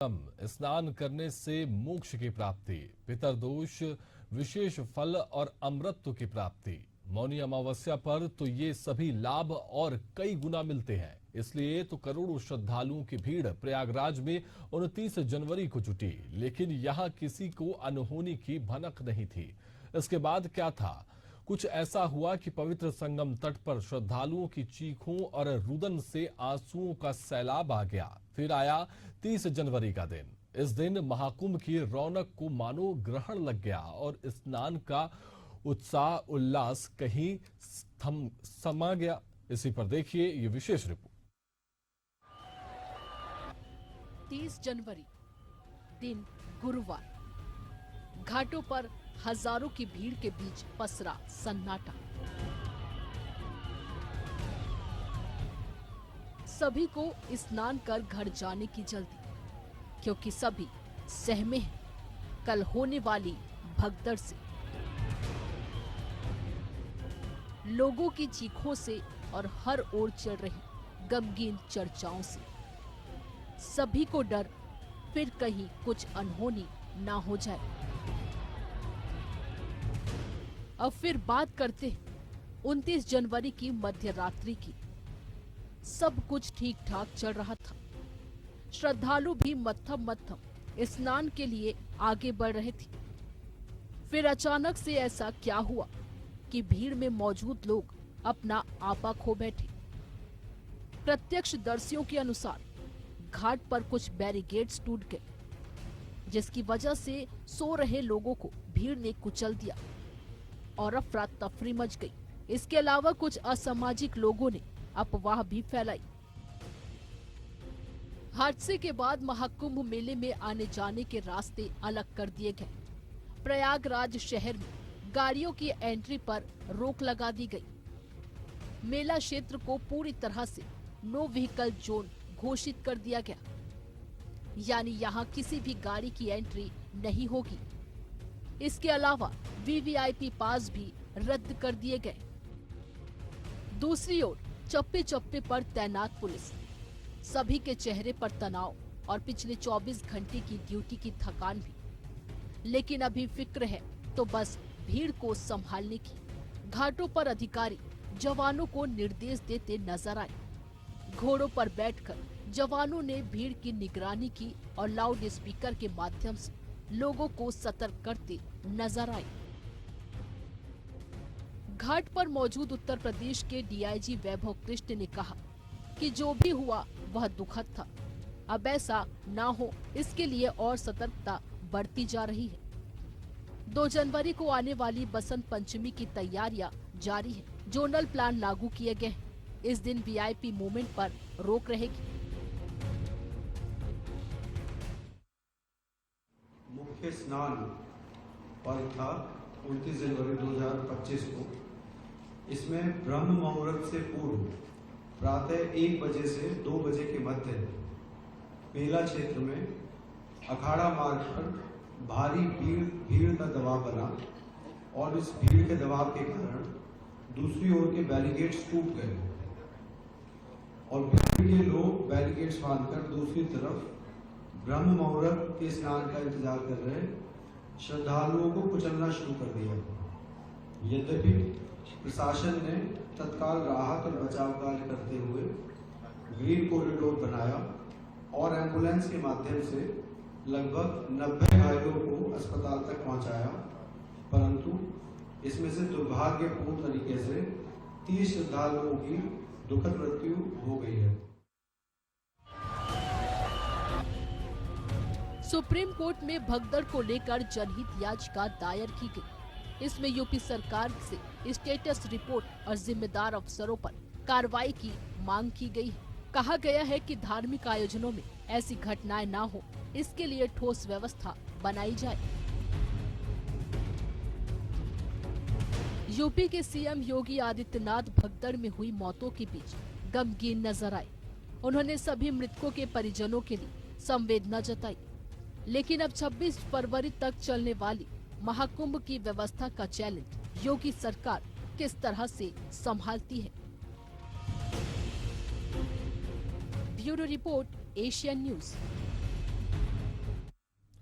स्नान करने से मोक्ष की प्राप्ति, पितरदोष, विशेष फल और अमृतत्व की प्राप्ति। मौनी अमावस्या पर तो ये सभी लाभ और कई गुना मिलते हैं। इसलिए तो करोड़ों श्रद्धालुओं की भीड़ प्रयागराज में 29 जनवरी को जुटी। लेकिन यहाँ किसी को अनहोनी की भनक नहीं थी। इसके बाद क्या था? कुछ ऐसा हुआ कि पवित्र संगम तट पर श्रद्धालुओं की चीखों और रुदन से आंसुओं का सैलाब आ गया। फिर आया 30 जनवरी का दिन। इस दिन महाकुंभ की रौनक को मानो ग्रहण लग गया और स्नान का उत्साह उल्लास कहीं समा गया। इसी पर देखिए ये विशेष रिपोर्ट। 30 जनवरी दिन गुरुवार, घाटों पर हजारों की भीड़ के बीच पसरा सन्नाटा। सभी को स्नान कर घर जाने की जल्दी, क्योंकि सभी सहमे हैं कल होने वाली भगदड़ से। लोगों की चीखों से और हर ओर चल रही गमगीन चर्चाओं से सभी को डर फिर कहीं कुछ अनहोनी ना हो जाए। अब फिर बात करते हैं 29 जनवरी की मध्य रात्रि की। सब कुछ ठीक ठाक चल रहा था। श्रद्धालु भी मत्थम स्नान के लिए आगे बढ़ रहे थे। फिर अचानक से ऐसा क्या हुआ कि भीड़ में मौजूद लोग अपना आपा खो बैठे। प्रत्यक्षदर्शियों के अनुसार घाट पर कुछ बैरिकेड्स टूट गए, जिसकी वजह से सो रहे लोगों को भीड़ ने कुचल दिया और अफरा तफरी मच गई। इसके अलावा कुछ असामाजिक लोगों ने अफवाह भी फैलाई। हादसे के बाद महाकुंभ मेले में आने जाने के रास्ते अलग कर दिए गए। प्रयागराज शहर में गाड़ियों की एंट्री पर रोक लगा दी गई। मेला क्षेत्र को पूरी तरह से नो व्हीकल जोन घोषित कर दिया गया, यानी यहाँ किसी भी गाड़ी की एंट्री नहीं होगी। इसके अलावा वीवीआईपी पास भी रद्द कर दिए गए। दूसरी ओर चप्पे चप्पे पर तैनात पुलिस, सभी के चेहरे पर तनाव और पिछले 24 घंटे की ड्यूटी की थकान भी। लेकिन अभी फिक्र है तो बस भीड़ को संभालने की। घाटों पर अधिकारी जवानों को निर्देश देते नजर आए। घोड़ों पर बैठकर जवानों ने भीड़ की निगरानी की और लाउड स्पीकर के माध्यम से लोगों को सतर्क करते नजर आए। घाट पर मौजूद उत्तर प्रदेश के डीआईजी वैभव कृष्ण ने कहा कि जो भी हुआ वह दुखद था। अब ऐसा ना हो, इसके लिए और सतर्कता बढ़ती जा रही है। 2 जनवरी को आने वाली बसंत पंचमी की तैयारियां जारी है। जोनल प्लान लागू किए गए हैं। इस दिन वीआईपी मूवमेंट पर रोक रहेगी। मुख्य स्नान पर्व था 29 जनवरी 2025 को। इसमें ब्रह्म मुहूर्त से पूर्व प्रातः 1 बजे से 2 बजे के मध्य मेला क्षेत्र में अखाड़ा मार्ग पर भारी भीड़ का दबाव बना और इस भीड़ के दबाव के कारण दूसरी ओर के बैरिकेड्स टूट गए और भीड़ के लोग बैरिकेड्स बांधकर दूसरी तरफ ब्रह्म मुहूर्त के स्नान का इंतजार कर रहे श्रद्धालुओं को कुचलना शुरू कर दिया। यद्यपि प्रशासन ने तत्काल राहत और बचाव कार्य करते हुए ग्रीन कॉरिडोर बनाया और एम्बुलेंस के माध्यम से लगभग 90 घायलों को अस्पताल तक पहुंचाया, परंतु इसमें से दुर्भाग्यपूर्ण तरीके से 30 श्रद्धालुओं की दुखद मृत्यु हो गई है। सुप्रीम कोर्ट में भगदड़ को लेकर जनहित याचिका दायर की गई। इसमें यूपी सरकार से स्टेटस रिपोर्ट और जिम्मेदार अफसरों पर कार्रवाई की मांग की गई है। कहा गया है कि धार्मिक आयोजनों में ऐसी घटनाएं ना हो, इसके लिए ठोस व्यवस्था बनाई जाए। यूपी के सीएम योगी आदित्यनाथ भगदड़ में हुई मौतों के बीच गमगीन नजर आए। उन्होंने सभी मृतकों के परिजनों के लिए संवेदना जताई। लेकिन अब 26 फरवरी तक चलने वाली महाकुंभ की व्यवस्था का चैलेंज योगी सरकार किस तरह से संभालती है। Bureau report, Asian news.